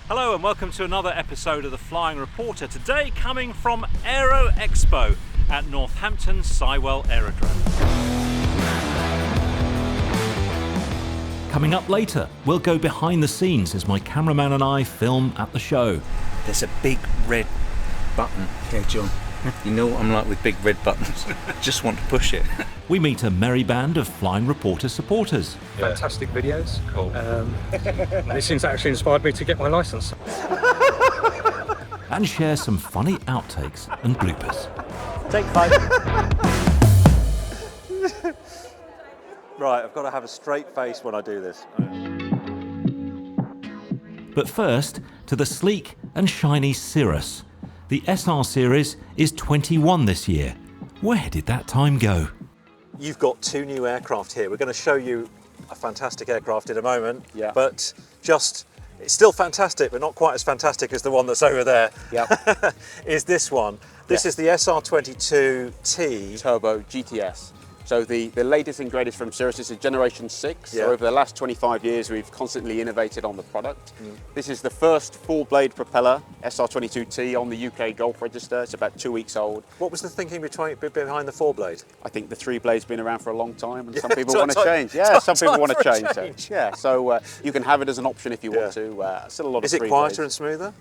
Hello and welcome to another episode of The Flying Reporter. Today coming from Aero Expo at Northampton Sywell Aerodrome. Coming up later, we'll go behind the scenes as my cameraman and I film at the show. There's a big red button here, John. You know what I'm like with big red buttons. Just want to push it. We meet a merry band of Flying Reporter supporters. Fantastic videos. Cool. This thing's actually inspired me to get my licence. And share some funny outtakes and bloopers. Take 5. Right, I've got to have a straight face when I do this. But first, to the sleek and shiny Cirrus. The SR series is 21 this year. Where did that time go? You've got 2 new aircraft here. We're going to show you a fantastic aircraft in a moment. Yeah. But it's still fantastic, but not quite as fantastic as the one that's over there. Yeah. Is this one. This is the SR22T. Turbo GTS. So the latest and greatest from Cirrus is a Generation 6. Yeah. So over the last 25 years, we've constantly innovated on the product. This is the first full-blade propeller, SR22T, on the UK Gulf register. It's about 2 weeks old. What was the thinking behind the 4-blade? I think the 3-blade's been around for a long time, and some people time- want to change. Yeah, time- some people time want for to a change. change. So, yeah, so you can have it as an option if you Yeah. want to. Still a lot of Is it 3 quieter blades. and smoother?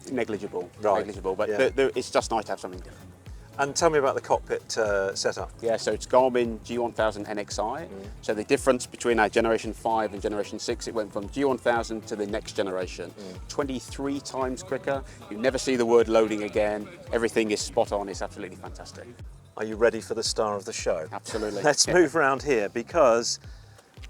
Negligible, Right. negligible. But Yeah. it's just nice to have something different. And tell me about the cockpit setup. Yeah, so it's Garmin G1000 NXI. So the difference between our Generation 5 and Generation 6, it went from G1000 to the next generation. 23 times quicker. You never see the word loading again. Everything is spot on. It's absolutely fantastic. Are you ready for the star of the show? Absolutely. Let's Yeah. move around here because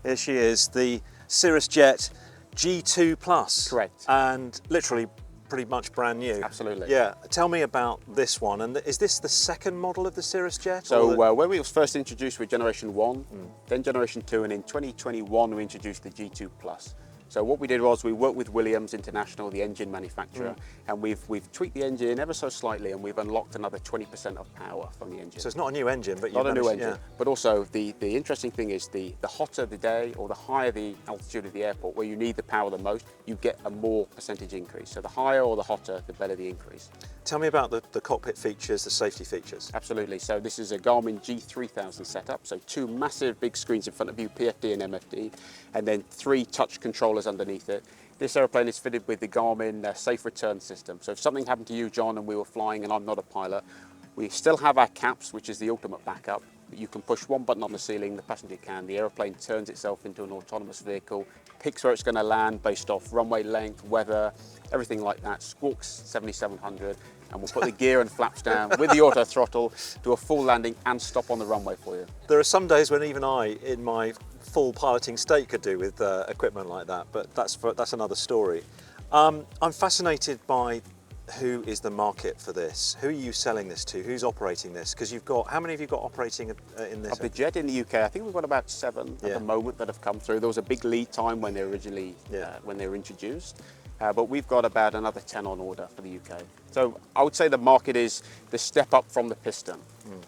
here she is, the Cirrus Jet G2 Plus. Correct. And literally pretty much brand new. Absolutely. Yeah. Tell me about this one. And is this the second model of the Cirrus Jet? So or when we was first introduced with Generation 1, then Generation 2, and in 2021 we introduced the G2 Plus. So what we did was we worked with Williams International, the engine manufacturer, and we've tweaked the engine ever so slightly, and we've unlocked another 20% of power from the engine. So it's not a new engine, but Not a new engine, Yeah. but also the interesting thing is the hotter the day or the higher the altitude of the airport where you need the power the most, you get a more percentage increase. So the higher or the hotter, the better the increase. Tell me about the cockpit features, the safety features. Absolutely. So this is a Garmin G3000 setup. So 2 massive big screens in front of you, PFD and MFD, and then 3 touch controllers underneath it. This aeroplane is fitted with the Garmin safe return system. So if something happened to you, John, and we were flying and I'm not a pilot, we still have our caps, which is the ultimate backup. You can push one button on the ceiling, the passenger can, the aeroplane turns itself into an autonomous vehicle, picks where it's going to land based off runway length, weather, everything like that, squawks 7700, and we'll put the gear and flaps down with the auto throttle, do a full landing and stop on the runway for you. There are some days when even I, in my full piloting state, could do with equipment like that, but that's another story. I'm fascinated by who is the market for this? Who are you selling this to? Who's operating this? Because how many have you got operating in this? Of the Jet in the UK, I think we've got about 7 at the moment that have come through. There was a big lead time when they originally when they were introduced, but we've got about another 10 on order for the UK. So I would say the market is the step up from the piston.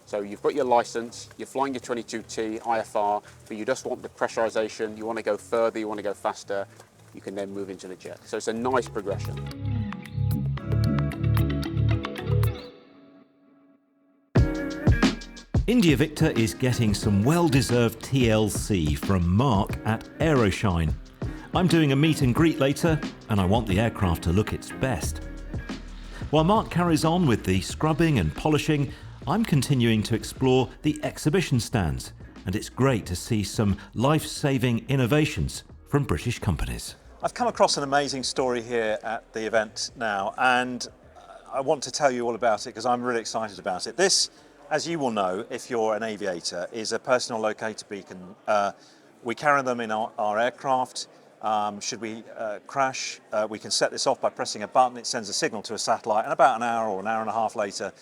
So you've got your license, you're flying your 22T IFR, but you just want the pressurization, you want to go further, you want to go faster, you can then move into the Jet. So it's a nice progression. India Victor is getting some well-deserved TLC from Mark at Aeroshine. I'm doing a meet and greet later, and I want the aircraft to look its best. While Mark carries on with the scrubbing and polishing, I'm continuing to explore the exhibition stands, and it's great to see some life-saving innovations from British companies. I've come across an amazing story here at the event now, and I want to tell you all about it because I'm really excited about it. This, as you will know, if you're an aviator, is a personal locator beacon. We carry them in our aircraft. Should we crash, we can set this off by pressing a button. It sends a signal to a satellite, and about an hour or an hour and a half later,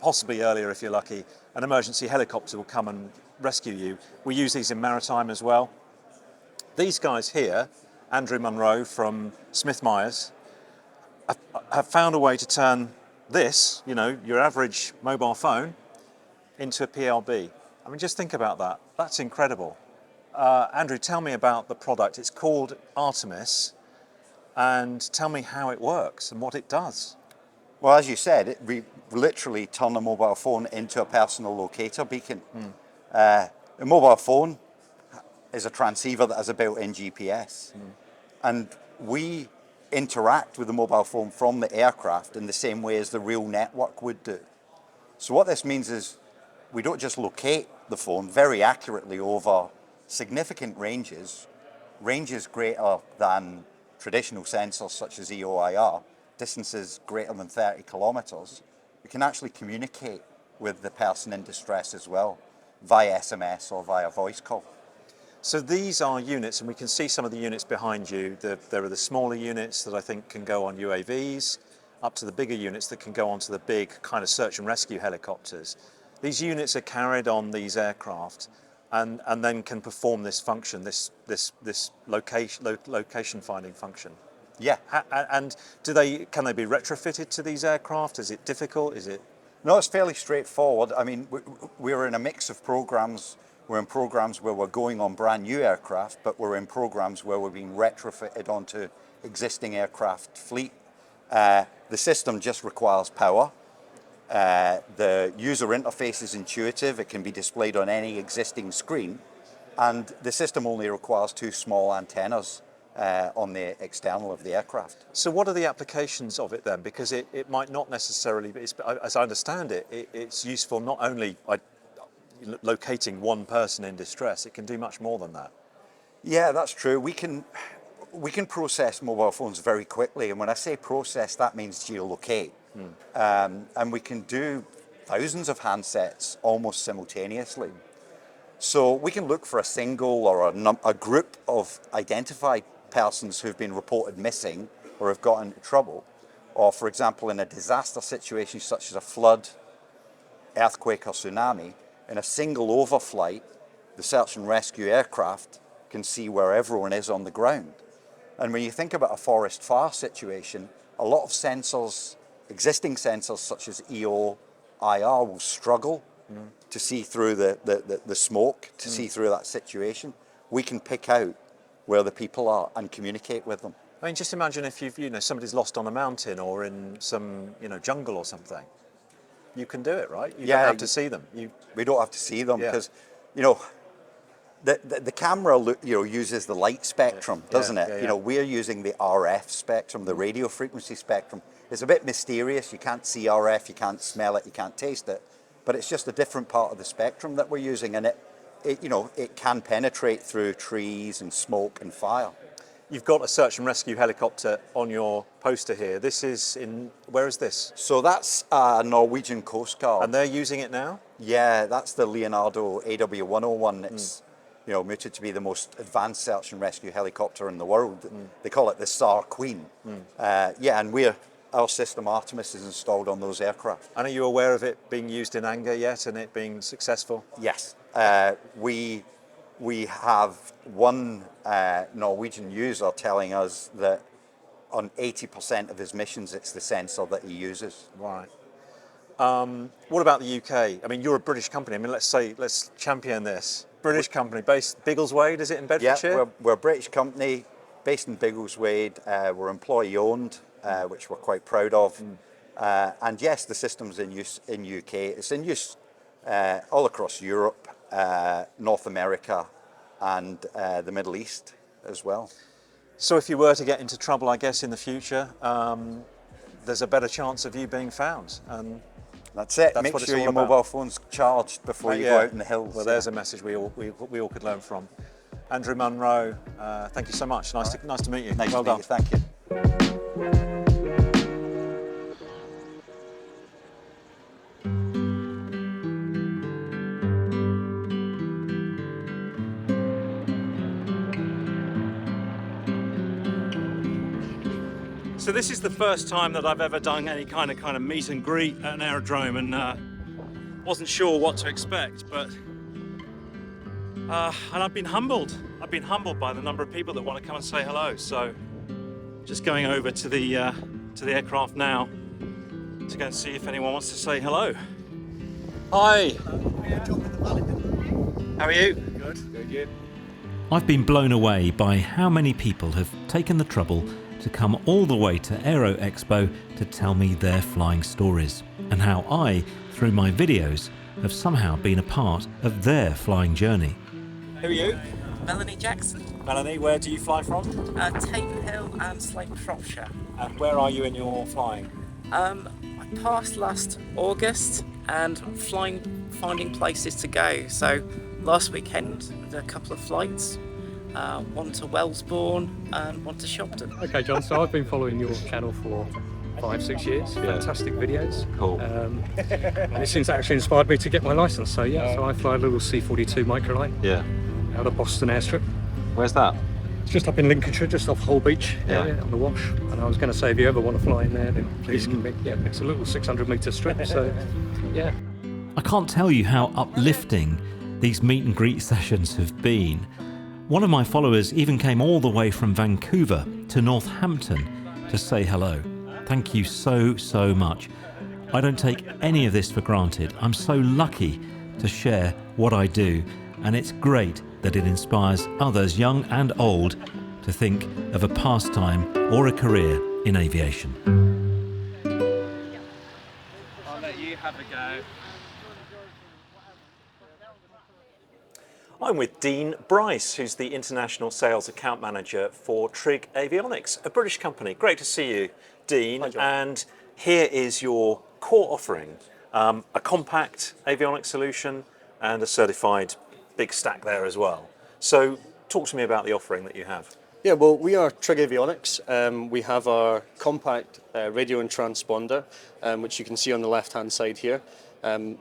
possibly earlier if you're lucky, an emergency helicopter will come and rescue you. We use these in maritime as well. These guys here, Andrew Munro from Smith Myers, have found a way to turn this, your average mobile phone, into a PLB. I mean, just think about that. That's incredible. Andrew, tell me about the product. It's called Artemis. and tell me how it works and what it does. Well, as you said, we literally turn a mobile phone into a personal locator beacon. A mobile phone is a transceiver that has a built-in GPS. And we interact with the mobile phone from the aircraft in the same way as the real network would do. So what this means is we don't just locate the phone very accurately over significant ranges greater than traditional sensors such as EOIR, distances greater than 30 kilometers. We can actually communicate with the person in distress as well, via SMS or via voice call. So these are units, and we can see some of the units behind you. There are the smaller units that I think can go on UAVs, up to the bigger units that can go onto the big kind of search and rescue helicopters. These units are carried on these aircraft and then can perform this function, this location finding function. Yeah. And can they be retrofitted to these aircraft? Is it difficult? Is it? No, it's fairly straightforward. I mean, we're in a mix of programs. We're in programs where we're going on brand new aircraft, but we're in programs where we're being retrofitted onto existing aircraft fleet. The system just requires power. The user interface is intuitive. It can be displayed on any existing screen. And the system only requires 2 small antennas on the external of the aircraft. So what are the applications of it then? Because it might not necessarily be, as I understand it, it's useful not only by locating one person in distress, it can do much more than that. Yeah, that's true. We can process mobile phones very quickly, and when I say process, that means geolocate. And we can do thousands of handsets almost simultaneously. So we can look for a single or a group of identified persons who've been reported missing or have got into trouble, or for example in a disaster situation such as a flood, earthquake or tsunami. In a single overflight, the search and rescue aircraft can see where everyone is on the ground. And when you think about a forest fire situation, a lot of sensors, existing sensors such as EO/IR, will struggle to see through the smoke, to see through that situation. We can pick out where the people are and communicate with them. I mean, just imagine if somebody's lost on a mountain or in some jungle or something. You can do it, right? You don't have to see them. We don't have to see them because, the camera uses the light spectrum, doesn't it? Yeah. We're using the RF spectrum, the radio frequency spectrum. It's a bit mysterious. You can't see RF, you can't smell it, you can't taste it, but it's just a different part of the spectrum that we're using, and it can penetrate through trees and smoke and fire. You've got a search and rescue helicopter on your poster here. Where is this? So that's Norwegian Coast Guard. And they're using it now? Yeah, that's the Leonardo AW101. It's mooted to be the most advanced search and rescue helicopter in the world. They call it the SAR Queen. And our system Artemis is installed on those aircraft. And are you aware of it being used in anger yet and it being successful? Yes. We have one Norwegian user telling us that on 80% of his missions, it's the sensor that he uses. Right. What about the UK? I mean, you're a British company. I mean, let's champion this. British company based Biggleswade, is it in Bedfordshire? Yeah, we're a British company based in Biggleswade. We're employee owned, which we're quite proud of. And yes, the system's in use in UK. It's in use all across Europe, North America, and the Middle East as well. So if you were to get into trouble, I guess, in the future, there's a better chance of you being found. And that's it. That's Make what it's sure all your about. mobile phone's charged before you go out in the hills. Well, there's a message we all could learn from. Andrew Munro, thank you so much. Nice to meet you. Nice well to meet done. you. Thank you. So this is the first time that I've ever done any kind of meet and greet at an aerodrome, and wasn't sure what to expect, but and I've been humbled. I've been humbled by the number of people that want to come and say hello. So just going over to the aircraft now to go and see if anyone wants to say hello. Hi. How are you? Good. I've been blown away by how many people have taken the trouble to come all the way to Aero Expo to tell me their flying stories, and how I, through my videos, have somehow been a part of their flying journey. Who are you? Melanie Jackson, Melanie, where do you fly from? Tate Hill and Slate, Shropshire. And where are you in your flying? I passed last August and finding places to go. So last weekend did a couple of flights, one to Wellesbourne and one to Shopton. Okay, John, so I've been following your channel for 5-6 years. Fantastic videos. Cool. And it's since actually inspired me to get my license. So yeah, so I fly a little C-42 microlight Yeah. out of Boston Airstrip. Where's that? It's just up in Lincolnshire, just off Hull Beach area on the Wash. And I was going to say, if you ever want to fly in there, then please give me. Yeah, it's a little 600-metre strip. So yeah. I can't tell you how uplifting these meet and greet sessions have been. One of my followers even came all the way from Vancouver to Northampton to say hello. Thank you so much. I don't take any of this for granted. I'm so lucky to share what I do, and it's great that it inspires others, young and old, to think of a pastime or a career in aviation. I'll let you have a go. I'm with Dean Bryce, who's the International Sales Account Manager for Trig Avionics, a British company. Great to see you, Dean. Hi, John. And here is your core offering, a compact avionics solution and a certified big stack there as well. So talk to me about the offering that you have. Yeah, well, we are Trig Avionics. We have our compact radio and transponder, which you can see on the left-hand side here.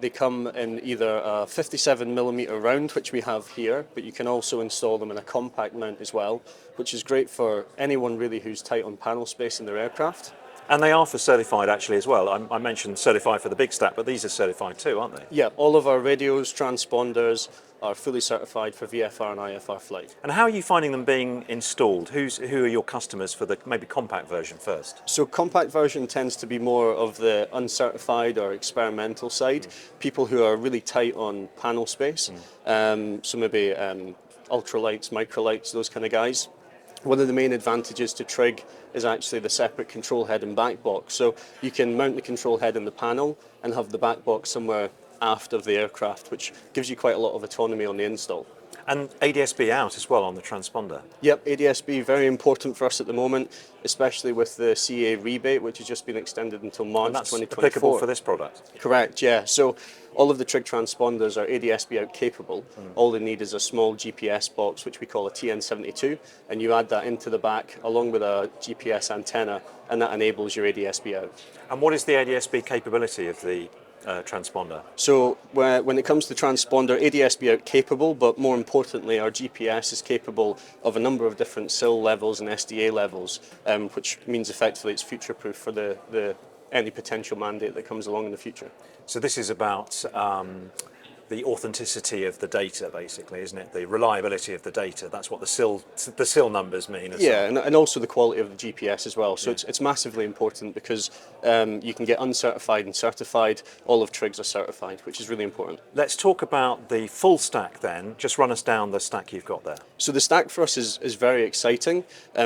They come in either a 57mm round, which we have here, but you can also install them in a compact mount as well, which is great for anyone really who's tight on panel space in their aircraft. And they are for certified actually as well. I mentioned certified for the big stack, but these are certified too, aren't they? Yeah, all of our radios, transponders are fully certified for VFR and IFR flight. And how are you finding them being installed? Who are your customers for the maybe compact version first? So compact version tends to be more of the uncertified or experimental side, people who are really tight on panel space, so maybe ultralights, microlights, those kind of guys. One of the main advantages to Trig is actually the separate control head and back box. So you can mount the control head in the panel and have the back box somewhere aft of the aircraft, which gives you quite a lot of autonomy on the install. And ADS-B out as well on the transponder. Yep, ADS-B very important for us at the moment, especially with the CA rebate, which has just been extended until March And that's 2024. applicable for this product. Correct, yeah. So all of the Trig transponders are ADS-B out capable. All they need is a small GPS box, which we call a TN72, and you add that into the back along with a GPS antenna, and that enables your ADS-B out. And what is the ADS-B capability of the transponder? So when it comes to transponder, ADS-B out capable, but more importantly, our GPS is capable of a number of different SIL levels and SDA levels, which means effectively it's future-proof for any potential mandate that comes along in the future. So this is about the authenticity of the data, basically, isn't it? The reliability of the data. That's what the SIL numbers mean. Yeah, and also the quality of the GPS as well. So it's massively important because you can get uncertified and certified. All of Trigs are certified, which is really important. Let's talk about the full stack then. Just run us down the stack you've got there. So the stack for us is very exciting.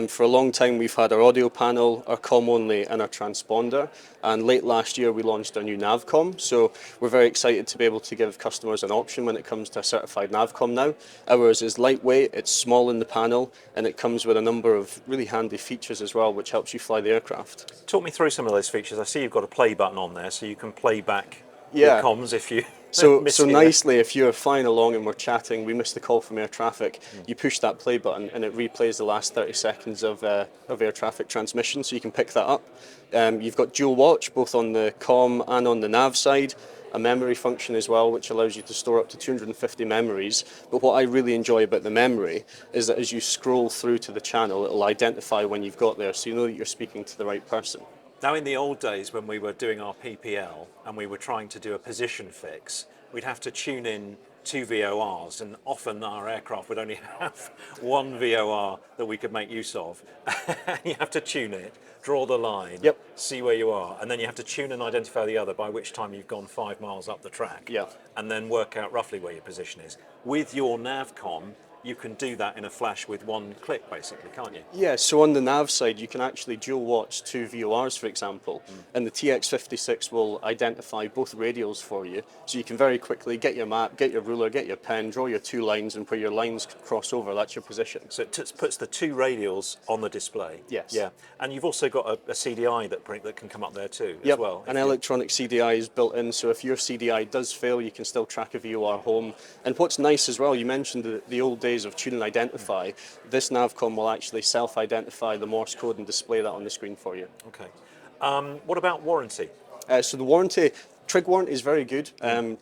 For a long time we've had our audio panel, our comm only and our transponder, and late last year we launched our new Navcom. So we're very excited to be able to give customers an option when it comes to a certified Navcom now. Ours is lightweight, it's small in the panel, and it comes with a number of really handy features as well, which helps you fly the aircraft. Talk me through some of those features. I see you've got a play button on there, so you can play back your comms if you So miss it. nicely, if you're flying along and we're chatting, we missed the call from air traffic, you push that play button and it replays the last 30 seconds of air traffic transmission, so you can pick that up. You've got dual watch, both on the comm and on the nav side, a memory function as well, which allows you to store up to 250 memories. But what I really enjoy about the memory is that as you scroll through to the channel, it'll identify when you've got there, so you know that you're speaking to the right person. Now, in the old days when we were doing our PPL and we were trying to do a position fix, we'd have to tune in 2 VORs, and often our aircraft would only have 1 VOR that we could make use of. You have to tune it, draw the line, see where you are, and then you have to tune and identify the other, by which time you've gone 5 miles up the track, and then work out roughly where your position is. With your Navcom, you can do that in a flash with one click, basically, can't you? Yeah, so on the nav side, you can actually dual watch two VORs, for example, and the TX56 will identify both radials for you. So you can very quickly get your map, get your ruler, get your pen, draw your two lines, and where your lines cross over, that's your position. So it puts the two radials on the display. Yes. Yeah, and you've also got a CDI that can come up there too, Yep. as well. An electronic CDI is built in, so if your CDI does fail, you can still track a VOR home. And what's nice as well, you mentioned the old days of tune and identify. This Navcom will actually self-identify the Morse code and display that on the screen for you. Okay. What about warranty? So the warranty, Trig warranty is very good,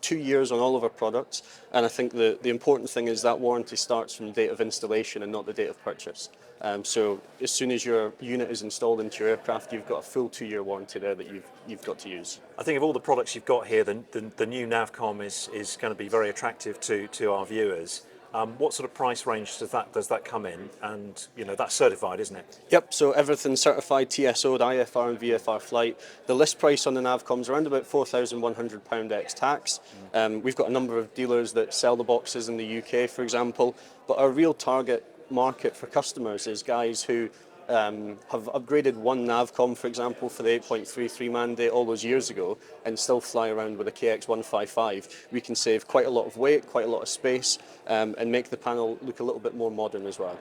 2 years on all of our products, and I think the important thing is that warranty starts from the date of installation and not the date of purchase. So as soon as your unit is installed into your aircraft, you've got a full 2-year warranty there that you've got to use. I think of all the products you've got here, the new Navcom is going to be very attractive to our viewers. What sort of price range does that come in? And that's certified, isn't it? Yep, so everything's certified TSO'd, IFR and VFR flight. The list price on the Navcom's around about £4,100 ex-tax. We've got a number of dealers that sell the boxes in the UK, for example, but our real target market for customers is guys who have upgraded one Navcom, for example, for the 8.33 mandate all those years ago and still fly around with a KX155. We can save quite a lot of weight, quite a lot of space, and make the panel look a little bit more modern as well.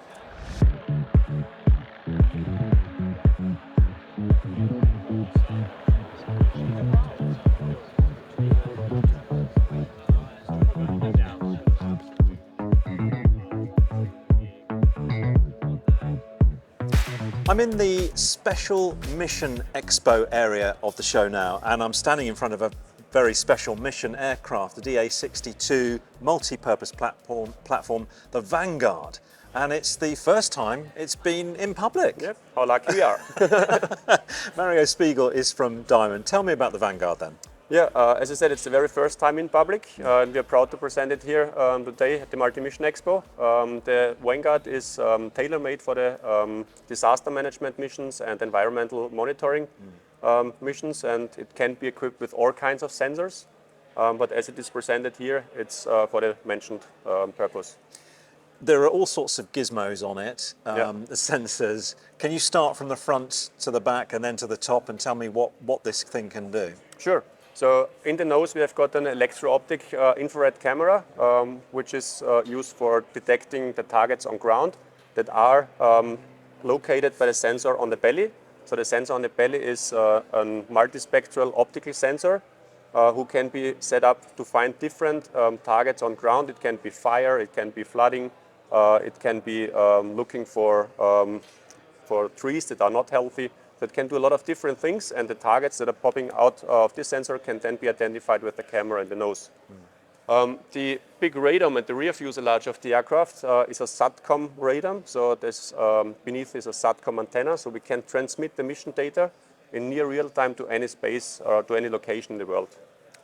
I'm in the Special Mission Expo area of the show now, and I'm standing in front of a very special mission aircraft, the DA62 multi-purpose platform, the Vanguard. And it's the first time it's been in public. Yep, how lucky we are. Mario Spiegel is from Diamond. Tell me about the Vanguard then. Yeah, as I said, it's the very first time in public, and we are proud to present it here today at the Multi-Mission Expo. The Vanguard is tailor-made for the disaster management missions and environmental monitoring missions, and it can be equipped with all kinds of sensors, but as it is presented here, it's for the mentioned purpose. There are all sorts of gizmos on it, Yeah. the sensors. Can you start from the front to the back and then to the top and tell me what this thing can do? Sure. So in the nose we have got an electro-optic infrared camera, which is used for detecting the targets on ground that are located by the sensor on the belly. So the sensor on the belly is a multispectral optical sensor who can be set up to find different targets on ground. It can be fire, it can be flooding, it can be looking for trees that are not healthy. So it can do a lot of different things, and the targets that are popping out of this sensor can then be identified with the camera in the nose. The big radome at the rear fuselage of the aircraft is a SATCOM radome. So this, beneath is a SATCOM antenna, so we can transmit the mission data in near real time to any space or to any location in the world.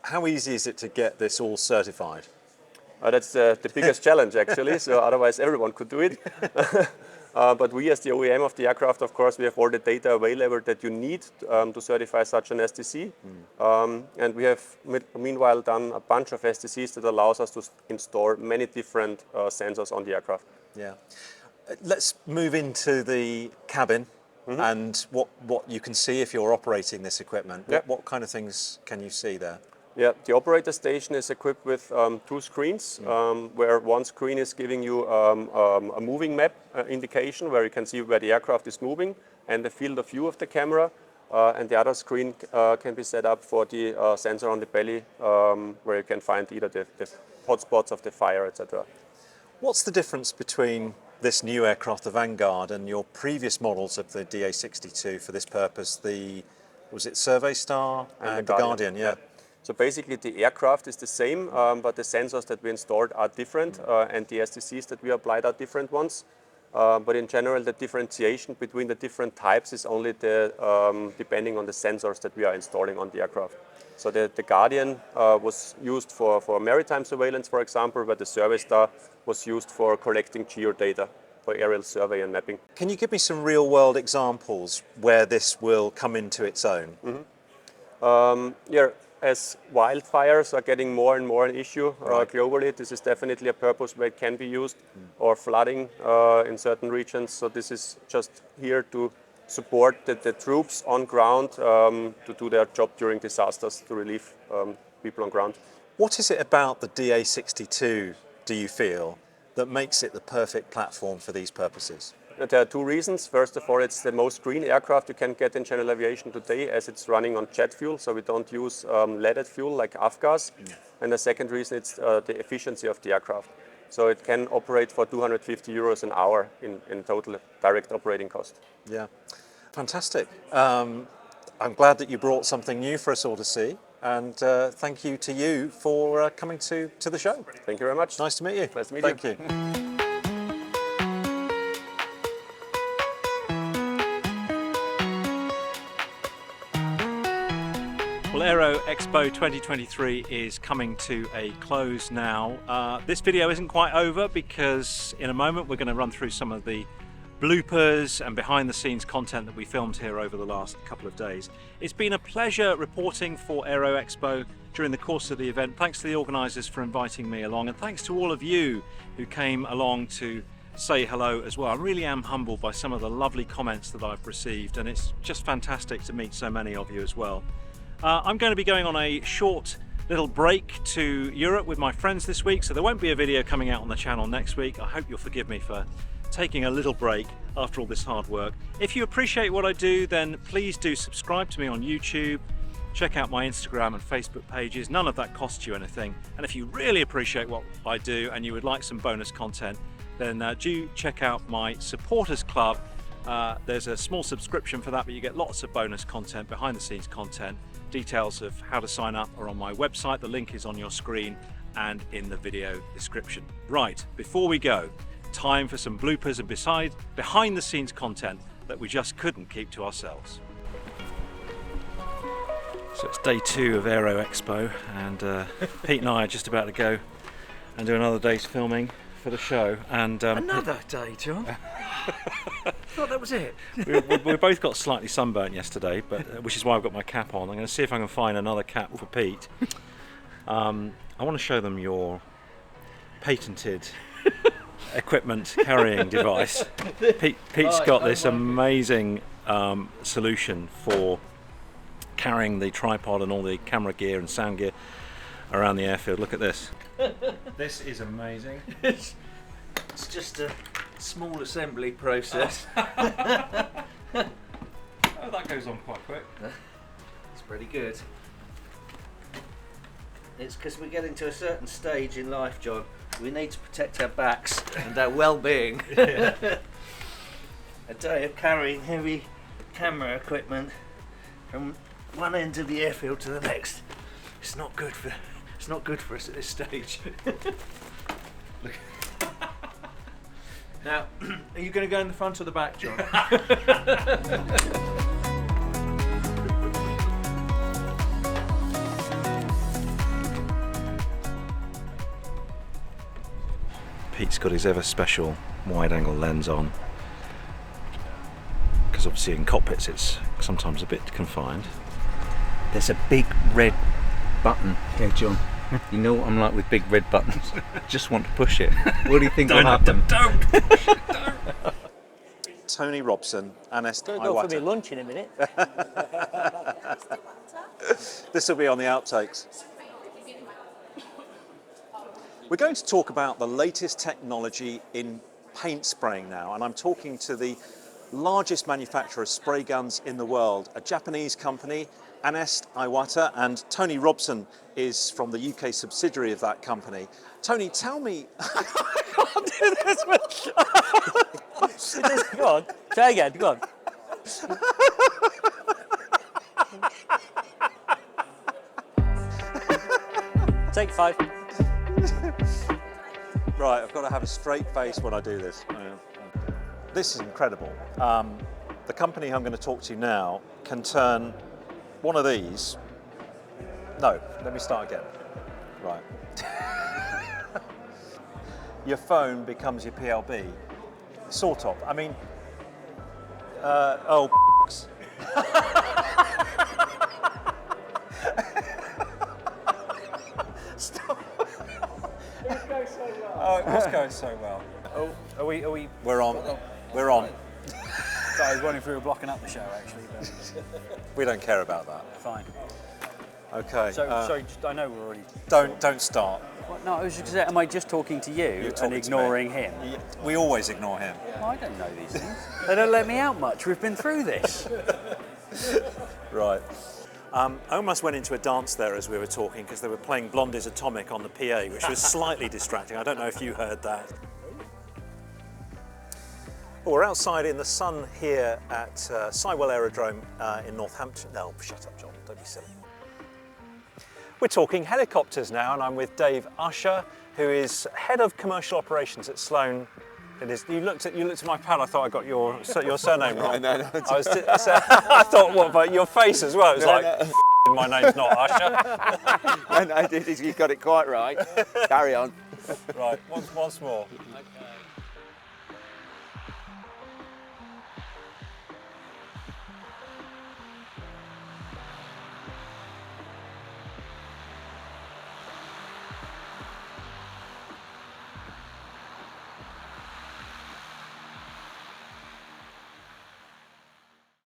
How easy is it to get this all certified? That's the biggest challenge, actually, so otherwise everyone could do it. But we, as the OEM of the aircraft, of course, we have all the data available that you need to certify such an STC. And we have, meanwhile, done a bunch of STCs that allows us to install many different sensors on the aircraft. Yeah. Let's move into the cabin and what you can see if you're operating this equipment. Yeah. What kind of things can you see there? Yeah, the operator station is equipped with 2 screens, where one screen is giving you a moving map indication where you can see where the aircraft is moving and the field of view of the camera. And the other screen can be set up for the sensor on the belly, where you can find either the hotspots of the fire, etc. What's the difference between this new aircraft, the Vanguard, and your previous models of the DA62 for this purpose? Was it Survey Star and the Guardian? Yeah. So basically the aircraft is the same, but the sensors that we installed are different, and the STCs that we applied are different ones. But in general, the differentiation between the different types is only depending on the sensors that we are installing on the aircraft. So the Guardian was used for maritime surveillance, for example, where the Survey Star was used for collecting geodata for aerial survey and mapping. Can you give me some real-world examples where this will come into its own? Yeah. as wildfires are getting more and more an issue globally, this is definitely a purpose where it can be used, or flooding in certain regions. So this is just here to support the troops on ground to do their job during disasters, to relieve people on ground. What is it about the DA62, do you feel, that makes it the perfect platform for these purposes? There are two reasons. First of all, it's the most green aircraft you can get in general aviation today, as it's running on jet fuel, so we don't use leaded fuel like avgas. And the second reason, it's the efficiency of the aircraft. So it can operate for 250 euros an hour in total direct operating cost. Yeah, fantastic. I'm glad that you brought something new for us all to see, and thank you to you for coming to the show. Thank you very much. Nice to meet you. Nice to meet Thank you. you. Well, Aero Expo 2023 is coming to a close now. This video isn't quite over because in a moment we're going to run through some of the bloopers and behind the scenes content that we filmed here over the last couple of days. It's been a pleasure reporting for Aero Expo during the course of the event. Thanks to the organisers for inviting me along, and thanks to all of you who came along to say hello as well. I really am humbled by some of the lovely comments that I've received, and it's just fantastic to meet so many of you as well. I'm going to be going on a short little break to Europe with my friends this week, so there won't be a video coming out on the channel next week. I hope you'll forgive me for taking a little break after all this hard work. If you appreciate what I do, then please do subscribe to me on YouTube, check out my Instagram and Facebook pages. None of that costs you anything. And if you really appreciate what I do and you would like some bonus content, then do check out my supporters club. There's a small subscription for that, but you get lots of bonus content, behind the scenes content. Details of how to sign up are on my website. The link is on your screen and in the video description. Right, before we go, time for some bloopers and behind the scenes content that we just couldn't keep to ourselves. So it's day 2 of Aero Expo, and Pete and I are just about to go and do another day's filming for the show. And another day, John. I thought that was it. we both got slightly sunburnt yesterday, but which is why I've got my cap on. I'm going to see if I can find another cap for Pete. I want to show them your patented equipment carrying device. Pete's got this amazing solution for carrying the tripod and all the camera gear and sound gear around the airfield. Look at this. This is amazing. It's just a small assembly process. Oh, that goes on quite quick. It's pretty good. It's because we're getting to a certain stage in life, John. We need to protect our backs and our well-being. Yeah. A day of carrying heavy camera equipment from one end of the airfield to the next. It's not good for us at this stage. Look. Now, are you going to go in the front or the back, John? Pete's got his ever special wide-angle lens on, because obviously in cockpits it's sometimes a bit confined. There's a big red button here, John. You know what I'm like with big red buttons. Just want to push it. What do you think will happen? Don't push it, don't. Tony Robson, Ernest Gonna go for me lunch in a minute. This will be on the outtakes. We're going to talk about the latest technology in paint spraying now, and I'm talking to the largest manufacturer of spray guns in the world, a Japanese company, Ernest Iwata, and Tony Robson is from the UK subsidiary of that company. Tony, tell me, I can't do this. Go on, try again, go on. Take 5. Right, I've got to have a straight face when I do this. This is incredible. The company I'm going to talk to now can turn one of these. No, let me start again. Right. Your phone becomes your PLB. Sort of. I mean, Oh, it was going so well. Oh, are we? We're on. We're on. So I was wondering if we were blocking up the show, actually. But We don't care about that. fine. Okay. So, sorry, just, I know we're already... Don't start. Well, no, I was just going to say, am I just talking to you You're talking and to me. ignoring him? We always ignore him. Well, I don't know these things. They don't let me out much. We've been through this. Right. I almost went into a dance there as we were talking because they were playing Blondie's Atomic on the PA, which was slightly distracting. I don't know if you heard that. Well, we're outside in the sun here at Sywell Aerodrome in Northampton. No, shut up, John. Don't be silly. We're talking helicopters now, and I'm with Dave Usher, who is head of commercial operations at Sloan. It is. You looked at my pad. I thought I got your surname wrong. No. I thought, what about your face as well? It was my name's not Usher. No, you got it quite right. Carry on. Right. Once more. Okay.